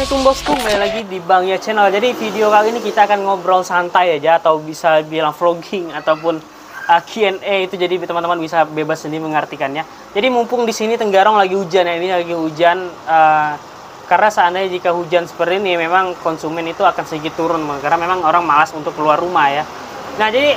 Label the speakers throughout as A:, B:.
A: Assalamualaikum bosku, kembali lagi di Bang Ya Channel. Jadi video kali ini kita akan ngobrol santai aja, atau bisa bilang vlogging ataupun Q&A itu, jadi teman-teman bisa bebas sendiri mengartikannya. Jadi mumpung di sini Tenggarong lagi hujan ya, ini lagi hujan, karena seandainya jika hujan seperti ini memang konsumen itu akan sedikit turun, karena memang orang malas untuk keluar rumah ya. Nah jadi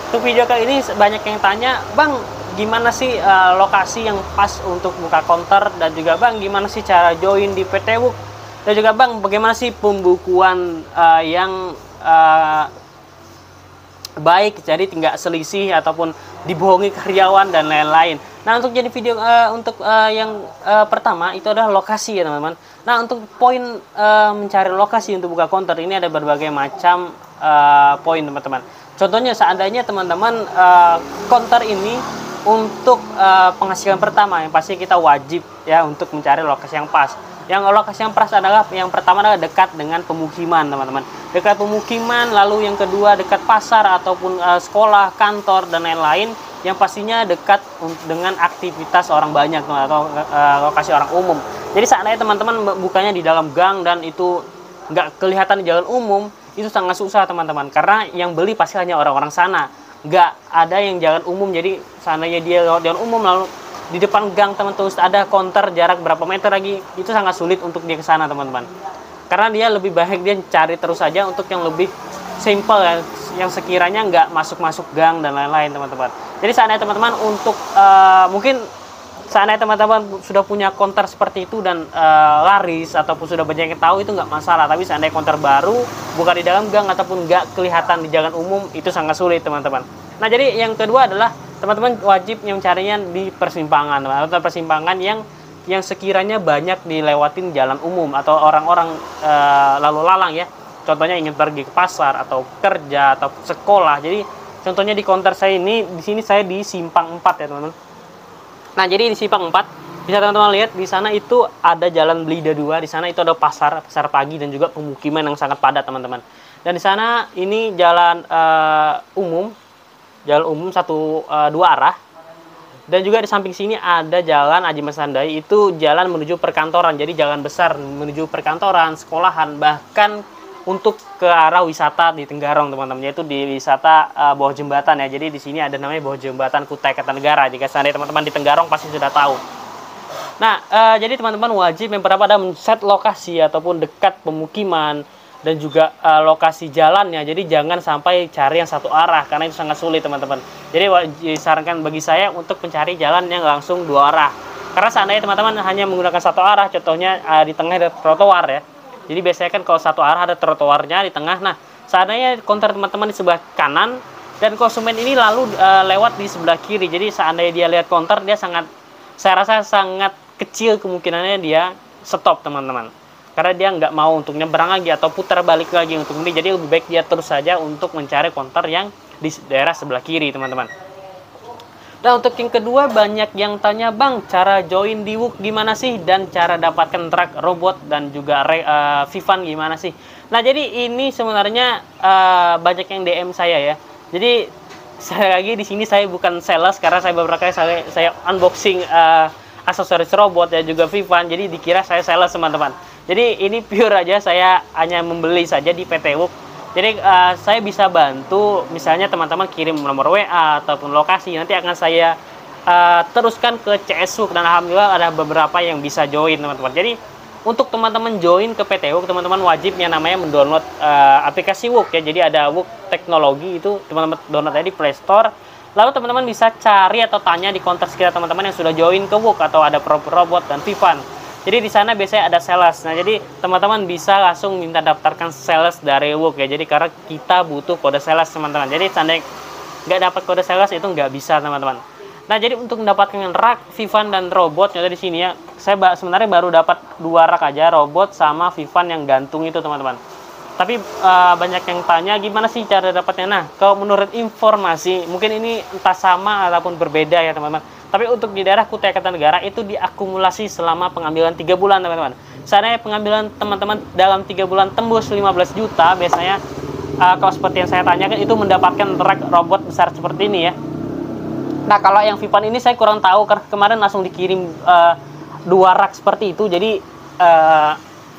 A: untuk video kali ini banyak yang tanya, Bang gimana sih lokasi yang pas untuk buka counter, dan juga Bang gimana sih cara join di PT WOOK, dan juga Bang bagaimana sih pembukuan yang baik, jadi tidak selisih ataupun dibohongi karyawan dan lain-lain. Nah untuk jadi video yang pertama itu adalah lokasi ya teman-teman. Nah untuk poin mencari lokasi untuk buka counter ini ada berbagai macam poin teman-teman. Contohnya seandainya teman-teman counter ini untuk penghasilan pertama, yang pasti kita wajib ya untuk mencari lokasi yang pas. Yang lokasi yang pas adalah yang pertama adalah dekat dengan pemukiman teman-teman, dekat pemukiman. Lalu yang kedua dekat pasar ataupun sekolah, kantor dan lain-lain, yang pastinya dekat dengan aktivitas orang banyak atau lokasi orang umum. Jadi seandainya teman-teman bukanya di dalam gang dan itu nggak kelihatan di jalan umum, itu sangat susah teman-teman, karena yang beli pasti hanya orang-orang sana, nggak ada yang jalan umum. Jadi seandainya dia lewat jalan umum lalu di depan gang teman terus ada counter jarak berapa meter lagi, itu sangat sulit untuk dia ke sana teman-teman, karena dia lebih baik dia cari terus saja untuk yang lebih simple ya, yang sekiranya nggak masuk gang dan lain-lain teman-teman. Jadi seandainya teman-teman untuk mungkin seandainya teman-teman sudah punya counter seperti itu dan laris ataupun sudah banyak yang tahu, itu nggak masalah. Tapi seandainya counter baru bukan di dalam gang ataupun nggak kelihatan di jalan umum, itu sangat sulit teman-teman. Nah jadi yang kedua adalah teman-teman wajib yang mencarinya di persimpangan atau persimpangan yang sekiranya banyak dilewatin jalan umum atau orang-orang lalu lalang ya. Contohnya ingin pergi ke pasar atau kerja atau sekolah. Jadi contohnya di counter saya ini, di sini saya di Simpang 4 ya teman-teman. Nah jadi di Simpang 4 bisa teman-teman lihat, di sana itu ada Jalan Belida 2, di sana itu ada pasar pagi dan juga pemukiman yang sangat padat teman-teman. Dan di sana ini jalan umum dua arah. Dan juga di samping sini ada jalan Aji Masandai, itu jalan menuju perkantoran. Jadi jalan besar menuju perkantoran, sekolahan, bahkan untuk ke arah wisata di Tenggarong teman-teman, yaitu di wisata bawah jembatan ya. Jadi di sini ada namanya bawah jembatan Kutai Kartanegara. Jika seandainya teman-teman di Tenggarong pasti sudah tahu. Nah jadi teman-teman wajib yang pertama ada men-set lokasi ataupun dekat pemukiman dan juga lokasi jalannya. Jadi jangan sampai cari yang satu arah, karena itu sangat sulit teman-teman. Jadi disarankan bagi saya untuk mencari jalan yang langsung dua arah, karena seandainya teman-teman hanya menggunakan satu arah, contohnya di tengah ada trotoar ya. Jadi biasanya kan kalau satu arah ada trotoarnya di tengah. Nah seandainya counter teman-teman di sebelah kanan dan konsumen ini lalu lewat di sebelah kiri, jadi seandainya dia lihat counter, dia saya rasa sangat kecil kemungkinannya dia stop teman-teman, karena dia nggak mau untuk nyebrang lagi atau putar balik lagi untuk beli. Jadi lebih baik dia terus saja untuk mencari counter yang di daerah sebelah kiri teman-teman. Nah untuk yang kedua, banyak yang tanya, Bang cara join di WOOK gimana sih, dan cara dapatkan truk robot dan juga Vivan gimana sih. Nah jadi ini sebenarnya banyak yang DM saya ya. Jadi saya lagi di sini saya bukan sales, karena saya beberapa kali saya unboxing aksesoris robot dan juga Vivan, jadi dikira saya sales teman-teman. Jadi ini pure aja, saya hanya membeli saja di PT WOOK. Jadi saya bisa bantu, misalnya teman-teman kirim nomor WA ataupun lokasi, nanti akan saya teruskan ke CS WOOK, dan alhamdulillah ada beberapa yang bisa join teman-teman. Jadi untuk teman-teman join ke PT WOOK, teman-teman wajibnya namanya mendownload aplikasi WOOK ya. Jadi ada WOOK Teknologi, itu teman-teman download aja di Play Store. Lalu teman-teman bisa cari atau tanya di counter sekitar teman-teman yang sudah join ke WOOK atau ada robot dan Vivan. Jadi di sana biasanya ada sales. Nah jadi teman-teman bisa langsung minta daftarkan sales dari WOOK ya. Jadi karena kita butuh kode sales teman-teman. Jadi seandainya nggak dapat kode sales itu nggak bisa teman-teman. Nah jadi untuk mendapatkan rak Vivan dan robot, contoh di sini ya, saya sebenarnya baru dapat 2 rak aja, robot sama Vivan yang gantung itu teman-teman. Tapi banyak yang tanya gimana sih cara dapatnya. Nah kalau menurut informasi mungkin ini entah sama ataupun berbeda ya teman-teman. Tapi untuk di daerah Kutai Kartanegara itu diakumulasi selama pengambilan 3 bulan teman-teman. Seandainya pengambilan teman-teman dalam 3 bulan tembus 15 juta, biasanya kalau seperti yang saya tanyakan itu mendapatkan rak robot besar seperti ini ya. Nah kalau yang Vivan ini saya kurang tahu, karena kemarin langsung dikirim 2 rak seperti itu. Jadi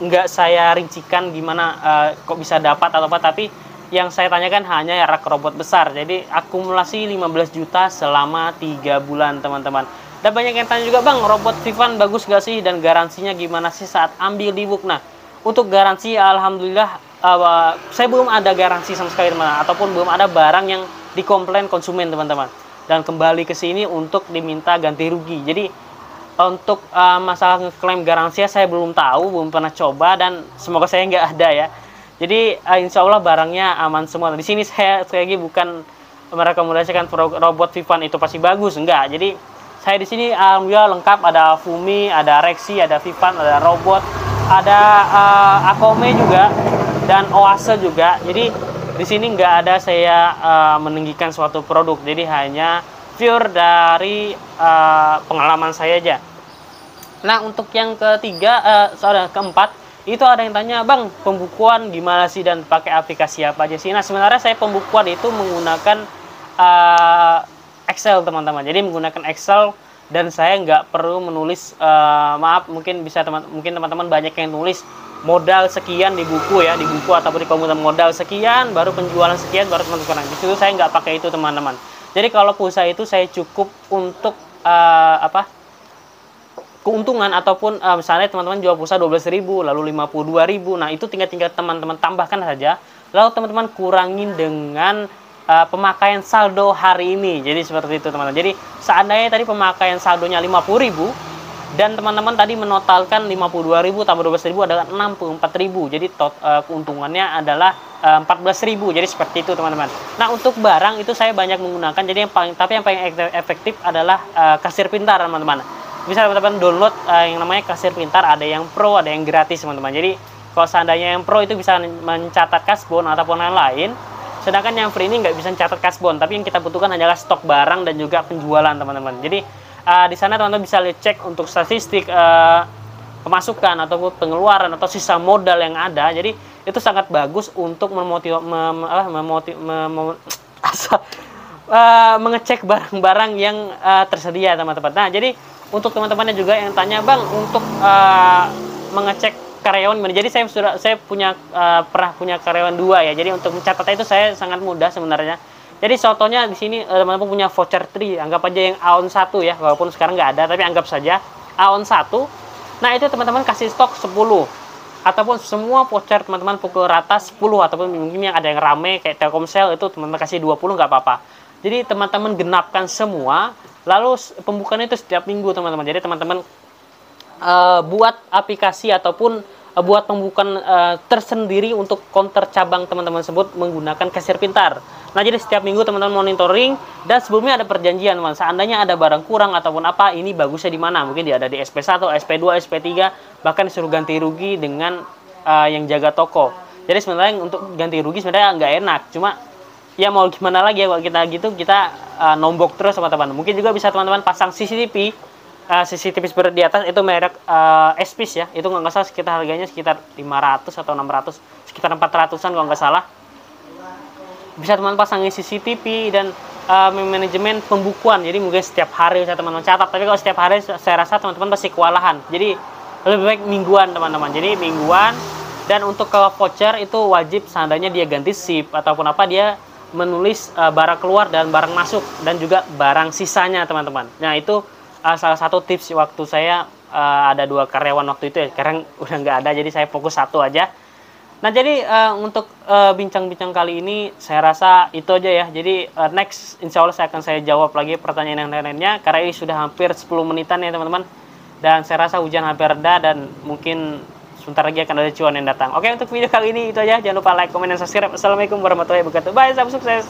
A: nggak saya rincikan gimana kok bisa dapat atau apa, tapi yang saya tanyakan hanya rak robot besar. Jadi akumulasi 15 juta selama 3 bulan teman-teman. Dan banyak yang tanya juga, Bang, robot Vivan bagus gak sih dan garansinya gimana sih saat ambil di book? Nah, untuk garansi alhamdulillah saya belum ada garansi sama sekali teman-teman, ataupun belum ada barang yang dikomplain konsumen teman-teman. Dan kembali ke sini untuk diminta ganti rugi. Jadi untuk masalah ngeklaim garansi saya belum tahu, belum pernah coba, dan semoga saya nggak ada ya. Jadi insya Allah barangnya aman semua. Di sini saya sekali lagi bukan merekomendasikan robot Vivan itu pasti bagus, enggak. Jadi saya di sini alhamdulillah lengkap, ada Fumi, ada Rexi, ada Vivan, ada robot, ada Akome juga, dan Oase juga. Jadi di sini nggak ada saya meninggikan suatu produk. Jadi hanya pure dari pengalaman saya aja. Nah, untuk yang ketiga, keempat, itu ada yang tanya, Bang, pembukuan gimana sih dan pakai aplikasi apa aja sih? Nah, sebenarnya saya pembukuan itu menggunakan Excel teman-teman. Jadi menggunakan Excel, dan saya nggak perlu menulis, maaf, mungkin teman-teman banyak yang nulis modal sekian di buku ya, di buku ataupun di komputer, modal sekian, baru penjualan sekian, baru teman-teman. Di situ saya nggak pakai itu teman-teman. Jadi kalau pulsa itu saya cukup untuk keuntungan, ataupun misalnya teman-teman jual pulsa 12.000 lalu 52.000, nah itu tinggal teman-teman tambahkan saja, lalu teman-teman kurangin dengan pemakaian saldo hari ini. Jadi seperti itu teman-teman. Jadi seandainya tadi pemakaian saldonya 50.000 dan teman-teman tadi menotalkan 52.000 tambah 12.000 adalah 64.000, jadi keuntungannya adalah 14.000. Jadi seperti itu teman-teman. Nah, untuk barang itu saya banyak menggunakan, jadi yang paling efektif adalah kasir pintar teman-teman. Bisa teman-teman download yang namanya kasir pintar, ada yang pro, ada yang gratis teman-teman. Jadi kalau seandainya yang pro itu bisa mencatat kasbon ataupun lain-lain, sedangkan yang free ini nggak bisa mencatat kasbon, tapi yang kita butuhkan hanyalah stok barang dan juga penjualan teman-teman. Jadi di sana teman-teman bisa cek untuk statistik pemasukan ataupun pengeluaran atau sisa modal yang ada. Jadi itu sangat bagus untuk mengecek barang-barang yang tersedia teman-teman. Nah, jadi untuk teman-temannya juga yang tanya, Bang, untuk mengecek karyawan gimana? Jadi saya pernah punya karyawan 2 ya. Jadi untuk mencatatnya itu saya sangat mudah sebenarnya. Jadi contohnya di sini teman-teman punya voucher 3, anggap aja yang AON 1 ya, walaupun sekarang nggak ada, tapi anggap saja AON 1. Nah, itu teman-teman kasih stok 10, ataupun semua voucher teman-teman pukul rata 10, ataupun mungkin yang ada yang rame kayak Telkomsel itu teman-teman kasih 20, nggak apa-apa. Jadi teman-teman genapkan semua, lalu pembukaan itu setiap minggu teman-teman. Jadi teman-teman buat aplikasi ataupun buat pembukaan tersendiri untuk counter cabang teman-teman tersebut menggunakan kasir pintar. Nah, jadi setiap minggu teman-teman monitoring, dan sebelumnya ada perjanjian teman. Seandainya ada barang kurang ataupun apa, ini bagusnya di mana? Mungkin dia ada di SP1, SP2, SP3, bahkan disuruh ganti rugi dengan yang jaga toko. Jadi sebenarnya untuk ganti rugi sebenarnya nggak enak, cuma ya mau gimana lagi ya, kalau kita gitu kita nombok terus sama teman-teman. Mungkin juga bisa teman-teman pasang CCTV seperti di atas, itu merek Espis ya, itu nggak salah sekitar harganya sekitar 500 atau 600, sekitar 400-an kalau nggak salah. Bisa teman-teman pasangin CCTV dan manajemen pembukuan. Jadi mungkin setiap hari bisa teman-teman catat, tapi kalau setiap hari saya rasa teman-teman pasti kewalahan. Jadi lebih baik mingguan teman-teman. Jadi mingguan. Dan untuk kalau voucher itu wajib seandainya dia ganti SIP ataupun apa, dia menulis barang keluar dan barang masuk, dan juga barang sisanya teman-teman. Nah, itu salah satu tips waktu saya ada 2 karyawan waktu itu ya. Sekarang udah nggak ada, jadi saya fokus 1 aja. Nah, jadi untuk bincang-bincang kali ini saya rasa itu aja ya. Jadi next insya Allah saya jawab lagi pertanyaan yang lainnya, karena ini sudah hampir 10 menitan ya teman-teman. Dan saya rasa hujan hampir reda dan mungkin sebentar lagi akan ada cuan yang datang. Oke, untuk video kali ini itu aja. Jangan lupa like, comment, dan subscribe. Assalamualaikum warahmatullahi wabarakatuh. Bye, salam sukses.